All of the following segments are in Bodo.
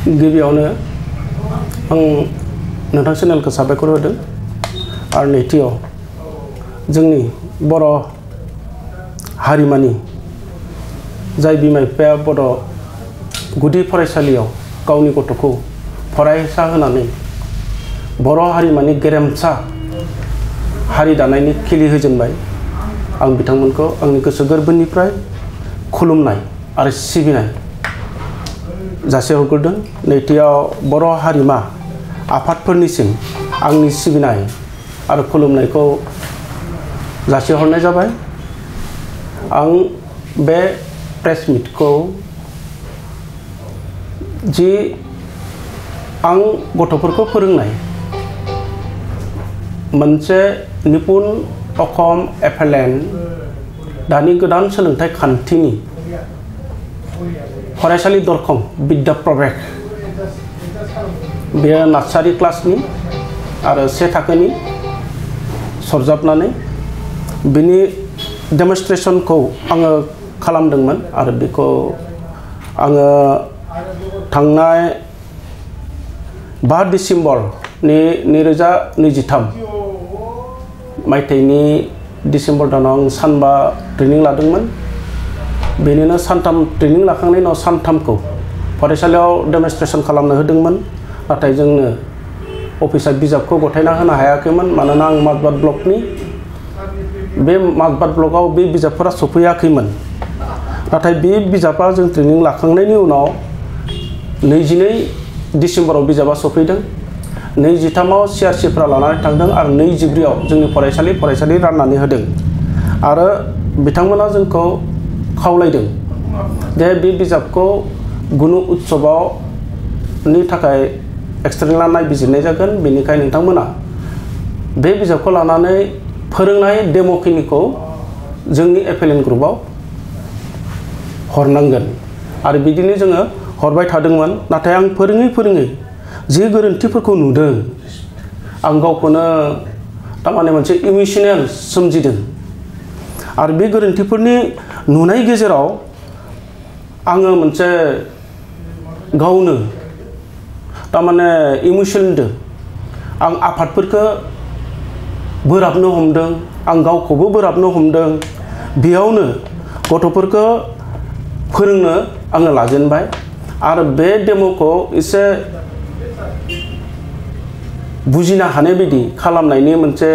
गिबियावनो आं नोंथां चेनेलखौ साबायखर होदों आरो नैथियाव जोंनि बर' हारिमानि जाय बिमा बिफाया बर' गुदि फरायसालियाव गावनि गथ'खौ फरायसा होनानै बर' हारिमानि गेरेमसा हारि दानायनि खिलि होजेनबाय आं बिथांमोनखौ आंनि गोसो गोरबोनिफ्राय खुलुमनाय आरो सिबिनाय जासिहरग्रोदों। नैथियाव बर' हारिमा आफादफोरनिसिम आंनि सिबिनाय आरो खुलुमनायखौ जासिहरनाय जाबाय। आं बे प्रेस मिटखौ जि आं गथ'फोरखौ फोरोंनाय मोनसे निपुन अखम एफएलएन दानि गोदान सोलोंथाइ खान्थिनि फरायसालि दरखं बिद्या प्रवेश बेयो नार्सारि क्लासनि आरो से थाखोनि सरजाबनानै बिनि डेमनस्ट्रेशनखौ आङो खालामदोंमोन आरो बेखौ आङो थांनाय 5 डिसेम्बरनि 2023 मायथाइनि डिसेम्बर दानाव आं सानबा ट्रेनिं लादोंमोन। बेनिनो सानथाम ट्रेनिं लाखांनायनि उनाव सानथामखौ फरायसालियाव डेमनस्ट्रेशन खालामनो होदोंमोन। नाथाय जोंनो अफिसा बिजाबखौ गथायना होनो हायाखैमोन मानोना आं माजबाद ब्लकनि बे माजबाद ब्लकआव बे बिजाबफोरा सफैयाखैमोन। नाथाय बे बिजाबा जों ट्रेनिं लाखांनायनि उनाव 22 डिसेम्बराव बिजाबा सफैदों। 23आव CRCफ्रा लानानै थांदों आरो 24आव जोंनि फरायसालि राननानै होदों आरो बिथांमोना जोंखौ खावलायदों जे बे बिजाबखौ गुनु उत्सवनि थाखाय एक्सटार्नेल नायबिजिरनाय जागोन। बेनिखायनो नोंथांमोना बे बिजाबखौ लानानै फोरोंनाय डेम'खिनिखौ जोंनि एफएलएन ग्रुपआव हरनांगोन आरो बिदिनो जोङो हरबाय थादोंमोन। नाथाय आं फोरोङै जि गोरोन्थिफोरखौ नुदों आं गावखौनो थारमाने मोनसे इमोसनेल सोमजिदों आरो बे गोरोन्थिफोरनि नुनाय गेजेराव आङो मोनसे गावनो थारमाने इमोसनदों। आं आफादफोरखौ बोराबनो हमदों, आं गावखौबो बोराबनो हमदों। बेयावनो गथ'फोरखौ फोरोंनो आङो लाजेनबाय आरो बे डेम'खौ एसे बुजिनो हानाय बायदि खालामनायनि मोनसे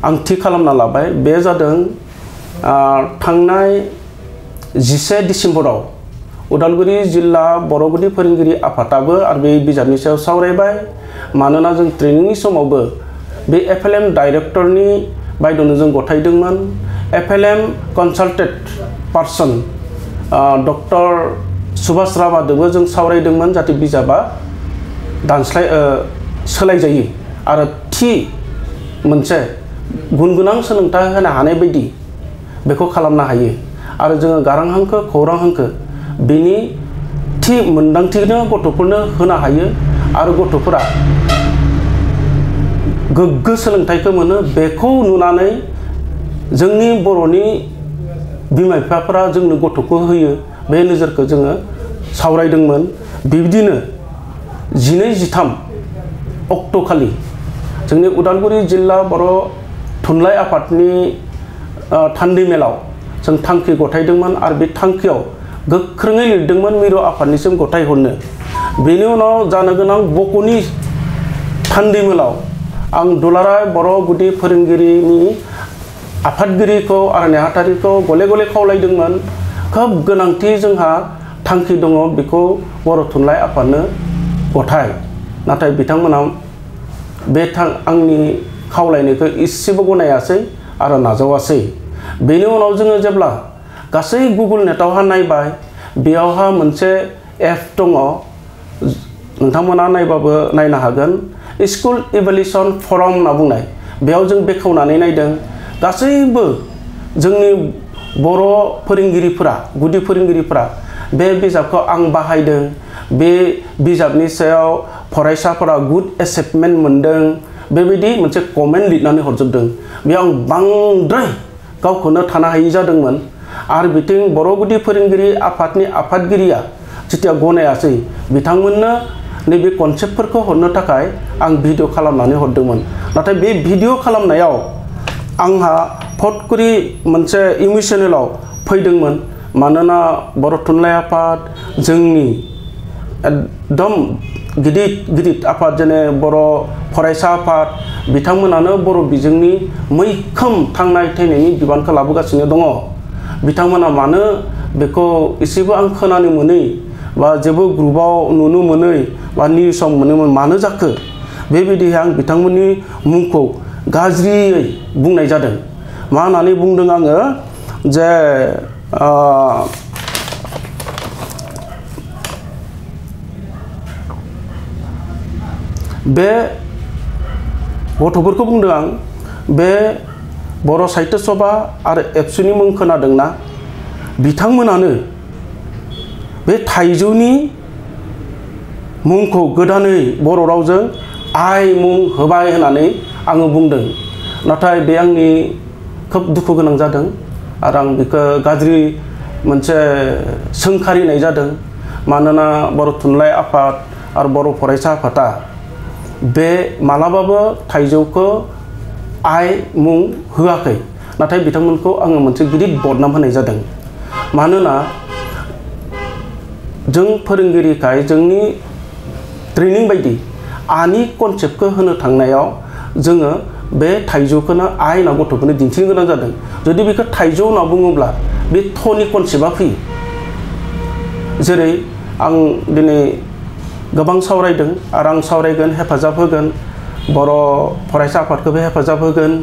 आं थि खालामना लाबाय। बे जादों थांनाय 11 डिसेम्बराव उदालगुरि जिल्ला बर' गुदि फोरोंगिरि आफादाबो आरो बे बिजाबनि सायाव सावरायबाय। मानोना जों ट्रेनिंनि समावबो बे एफएलएम डाइरेक्टरनि बायद'नो जों गथायदोंमोन। एफएलएम कनसाल्टेड पार्सन डक्टर सुभाष राभादोबो जों सावरायदोंमोन जाहाथे बिजाबा सोलायजायो आरो थि मोनसे गुन गोनां सोलोंथाइ होनो हानाय बायदि बेखौ खालामनो हायो आरो जोङो गारां हांखो खौरां हांखो बेनि थि मोनदांथिनो गथ'फोरनो होनो हायो आरो गथ'फोरा गोग्गो सोलोंथाइखौ मोनो। बेखौ नुनानै जोंनि बर'नि बिमा बिफाफोरा जोंनो गथ'खौ होयो। बे नोजोरखौ जोङो सावरायदोंमोन। बिदिनो 12-13 अक्ट'खालि जोंनि उदालगुरि जिल्ला बर' थुनलाइ आफादनि थान्दै मेलाव जों थांखि गथायदोंमोन आरो बे थांखियाव गोख्रोङै लिरदोंमोन मिरु आफादनिसिम गथायहरनो। बेनि उनाव जानो गोनां बक'नि थान्दै मेलाव आं दुलाराय बर' गुदि फोरोंगिरिनि आफादगिरिखौ आरो नेहाथारिखौ गले गले खावलायदोंमोन। खोब गोनांथि जोंहा थांखि दङ बेखौ बर' थुनलाइ आफादनो गथाय। नाथाय बिथांमोना बे आंनि खावलायनायखौ इसेबो गनायासै आरो नाजावासै। बेनि उनाव जोङो जेब्ला गासै गुगोल नेटआवहा नायबाय बेयावहा मोनसे एप दङ नोंथांमोना नायबाबो नायनो हागोन स्कुल इभेलुसन फराम होनना बुंनाय। बेयाव जों बेखेवनानै नायदों गासैबो जोंनि बर' फोरोंगिरिफोरा गुदि फोरोंगिरिफोरा बे बिजाबखौ आं बाहायदों। बे बिजाबनि सायाव फरायसाफोरा गुड एसेसमेन्ट मोनदों बेबायदि मोनसे कमेन्ट लिरनानै हरजोबदों। बेयाव आं बांद्राय गावखौनो थानो हायि जादोंमोन आरो बिथिं बर' गुदि फोरोंगिरि आफादनि आफादगिरिया जितिया गनायासै बिथांमोननो नैबे कनसेप्टफोरखौ हरनो थाखाय आं भिडिअ खालामनानै हरदोंमोन नाथाय बे भिडिअ खालामनायाव आंहा फटकरि मोनसे इमोसनेलाव फैदोंमोन मानोना बर' थुनलाइ आफाद जोंनि एकदम गिदिर आफाद जेने बर' फरायसा आफाद बिथांमोनानो बर' बिजोंनि मैखोम थांनाय थैनायनि बिबानखौ लाबोगासिनो दङ बिथांमोना मानो बेखौ एसेबो आं खोनानो मोनै बा जेबो ग्रुपाव नुनो मोनै बा निउसाव मोनोमोन मानो जाखो बेबायदि आं बिथांमोननि मुंखौ गाज्रियै बुंनाय जादों मा होननानै बुंदों आङो जे बे गथ'फोरखौ बुंदों आं बे बर' साहित्य सभा आरो एबसुनि मुं खोनादोंना बिथांमोनानो बे थाइजौनि मुंखौ गोदानै बर' रावजों आइ मुं होबाय होननानै आङो बुंदों नाथाय बे आंनि खोब दुखु गोनां जादों आरो आं बेखौ गाज्रि मोनसे सोंखारिनाय जादों मानोना बर' थुनलाइ आफाद आरो बर' फरायसा आफादा बे मालाबाबो थाइजौखौ आइ मुं होआखै नाथाय बिथांमोनखौ आङो मोनसे गिदिर बदनाम होनाय जादों मानोना जों फोरोंगिरिखाय जोंनि ट्रेनिं बायदि आनि कनसेप्टखौ होनो थांनायाव जोङो बे थाइजौखौनो आइ होनना गथ'फोरनो दिन्थिनो गोनां जादों जुदि बेखौ थाइजौ होनना बुङोब्ला बे थनि कनसेप्टआ फैयो जेरै आं दिनै गोबां सावरायदों आरो आं सावरायगोन हेफाजाब होगोन बर' फरायसा आफादखौबो हेफाजाब होगोन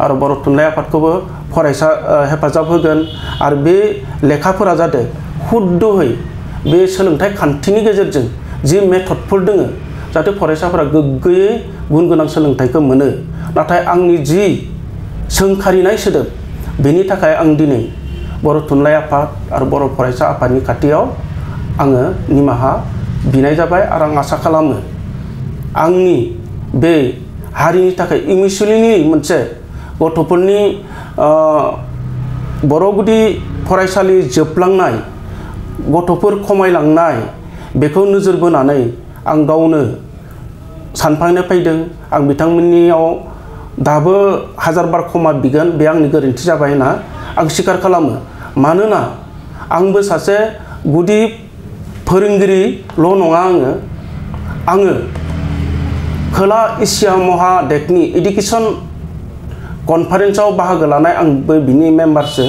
आरो बर' थुनलाइ आफादखौबो फरायसा हेफाजाब होगोन आरो बे लेखाफोरा जादों हुद्द'है बे सोलोंथाइ खान्थिनि गेजेरजों जि मेथडफोर दङ जाहाथे फरायसाफोरा गोग्गोयै गुन गोनां सोलोंथाइखौ मोनो नाथाय आंनि जि सोंखारिनाय सोदोब बेनि थाखाय आं दिनै बर' थुनलाइ आफाद आरो बर' फरायसा आफादनि खाथियाव आङो निमाहा बिनाय जाबाय आरो आं आसा खालामो आंनि बे हारिनि थाखाय इमिसननि मोनसे गथ'फोरनि बर' गुदि फरायसालि जोबलांनाय गथ'फोर खमायलांनाय बेखौ नोजोर बोनानै आं गावनो सानखांनो फैदों आं बिथांमोननियाव दाबो हाजार बार क्षमा बिगोन बे आंनि गोरोन्थि जाबाय होनना आं स्वीकार खालामो मानोना आंबो सासे गुदि फोरोंगिरिल' नङा आङो खोला एसिया महादेशनि एडुकेशन कनफारेन्सआव बाहागो लानाय आंबो बिनि मेम्बारसो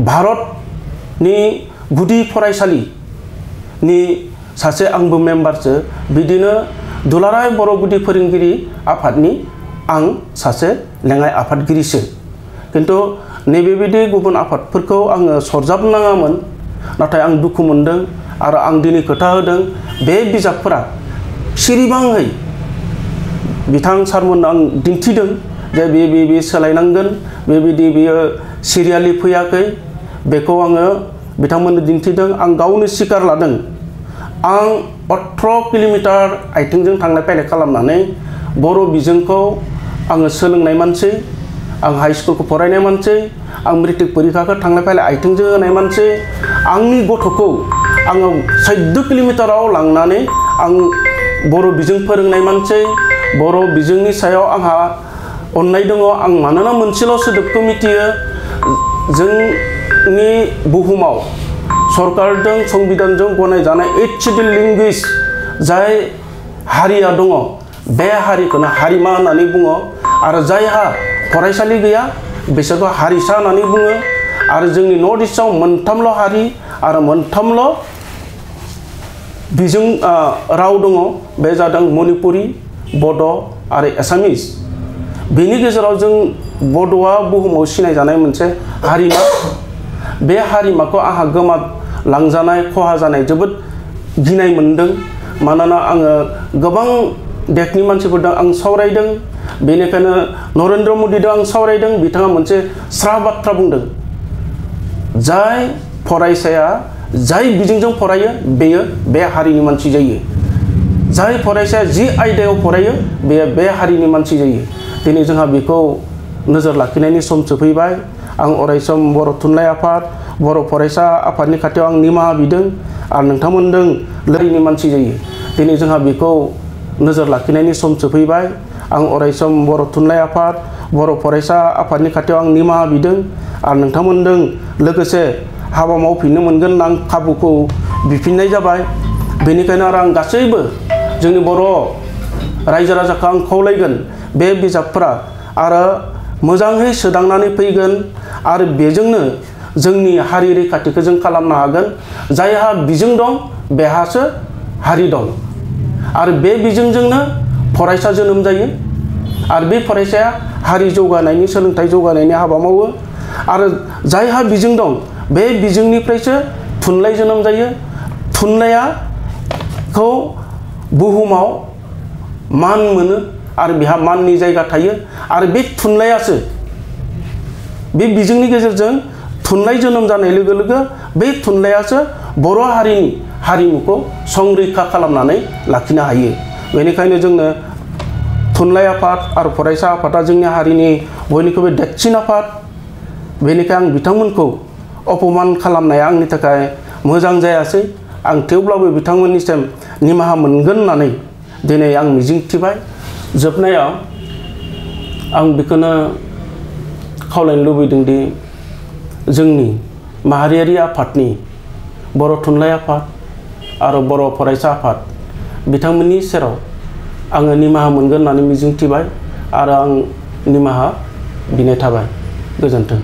भारतनि गुदि फरायसालिनि सासे आंबो मेम्बारसो बिदिनो दुलाराय बर' गुदि फोरोंगिरि आफादनि आं सासे लेङाइ आफादगिरिसो किन्तु नैबेबायदि गुबुन आफादफोरखौ आङो सरजाबनाङामोन नाथाय आं दुखु मोनदों आरो आं दिनै खोथा होदों बे बिजाबफोरा सिरिबाङै बिथां सारमोननो आं दिन्थिदों जे बे सोलायनांगोन बेबायदि बेयो सिरियालि फैयाखै बेखौ आङो बिथांमोननो दिन्थिदों आं गावनो स्वीकार लादों आं 18 किल'मिटार आथिंजों थांलाय फैलाय खालामनानै बर' बिजोंखौ आङो सोलोंनाय मानसि आं हाई स्कुलखौ फरायनाय मानसि आं मेट्रिक परिखाखौ थांलाय फैलाय आथिंजों होनाय मानसि आंनि गथ'खौ आङो 14 किल'मिटाराव लांनानै आं बर' बिजों फोरोंनाय मानसि बर' बिजोंनि सायाव आंहा अननाय दङ आं मानोना मोनसेल' सोदोबखौ मिथियो जोंनि बुहुमाव सरकारजों संबिधानजों गनायजानाय 8 शेड्युल लेंगुवेज जाय हारिया दङ बे हारिखौनो हारिमा होननानै बुङो आरो जायहा फरायसालि गैया बिसोरखौ हारिसा होननानै बुङो आरो जोंनि नर्थ इस्टआव मोनथामल' हारि आरो मोनथामल' बिजों राव दङ बे जादों मणिपुरि बड' आरो एसामिस बेनि गेजेराव जों बड'आ बुहुमाव सिनायजानाय मोनसे हारिमा बे हारिमाखौ आंहा गोमालांजानाय खहा जानाय जोबोद गिनाय मोनदों मानोना आङो गोबां देशनि मानसिफोरजों आं सावरायदों बेनिखायनो नरेन्द्र मदिजों आं सावरायदों बिथाङा मोनसे स्रा बाथ्रा बुंदों जाय फरायसाया जाय बिजोंजों फरायो बेयो बे हारिनि मानसि जायो जाय फरायसाया जि आयदायाव फरायो बेयो बे हारिनि मानसि जायो दिनै जोंहा बेखौ नोजोर लाखिनायनि सम सफैबाय आं अरायसम बर' थुनलाइ आफाद बर' फरायसा आफादनि खाथियाव आं निमाहा बिदों आरो नोंथांमोनजों लोगोनि मानसि जायो दिनै जोंहा बेखौ नोजोर लाखिनायनि सम सफैबाय आं अरायसम बर' थुनलाइ आफाद बर' फरायसा आफादनि खाथियाव आं निमाहा बिदों आरो नोंथांमोनजों लोगोसे हाबा मावफिननो मोनगोन आं खाबुखौ बिफिननाय जाबाय बेनिखायनो आरो आं गासैबो जोंनि बर' रायजो राजाखौ आं खावलायगोन बे बिजाबफोरा आरो मोजाङै सोदांनानै फैगोन आरो बेजोंनो जोंनि हारि रैखाथिखौ जों खालामनो हागोन जायहा बिजों दं बेहासो हारि दं आरो बे बिजोंजोंनो फरायसा जोनोम जायो आरो बे फरायसाया हारि जौगानायनि सोलोंथाइ जौगानायनि हाबा मावो आरो जायहा बिजों दं बे बिजोंनिफ्रायसो थुनलाइ जोनोम जायो थुनलाइखौ बुहुमाव मान मोनो आरो बेहा माननि जायगा थायो आरो बे थुनलाइयासो बे बिजोंनि गेजेरजों थुनलाइ जोनोम जानाय लोगो लोगो बे थुनलाइयासो बर' हारिनि हारिमुखौ संरैखा खालामनानै लाखिनो हायो बेनिखायनो जोंनो थुनलाइ आफाद आरो फरायसा आफादा जोंनि हारिनि बयनिख्रुइबो देरसिन आफाद बेनिखायनो आं बिथांमोनखौ अपमान खालामनाया आंनि थाखाय मोजां जायासै आं थेवब्लाबो बिथांमोननिसिम निमाहा मोनगोन होननानै दिनै आं मिजिंथिबाय जोबनायाव आं बेखौनो खावलायनो लुबैदों दि जोंनि माहारियारि आफादनि बर' थुनलाइ आफाद आरो बर' फरायसा आफाद बिथांमोननि सेराव आङो निमाहा मोनगोन होननानै मिजिंथिबाय आरो आं निमाहा बिनाय थाबाय गोजोन्थों।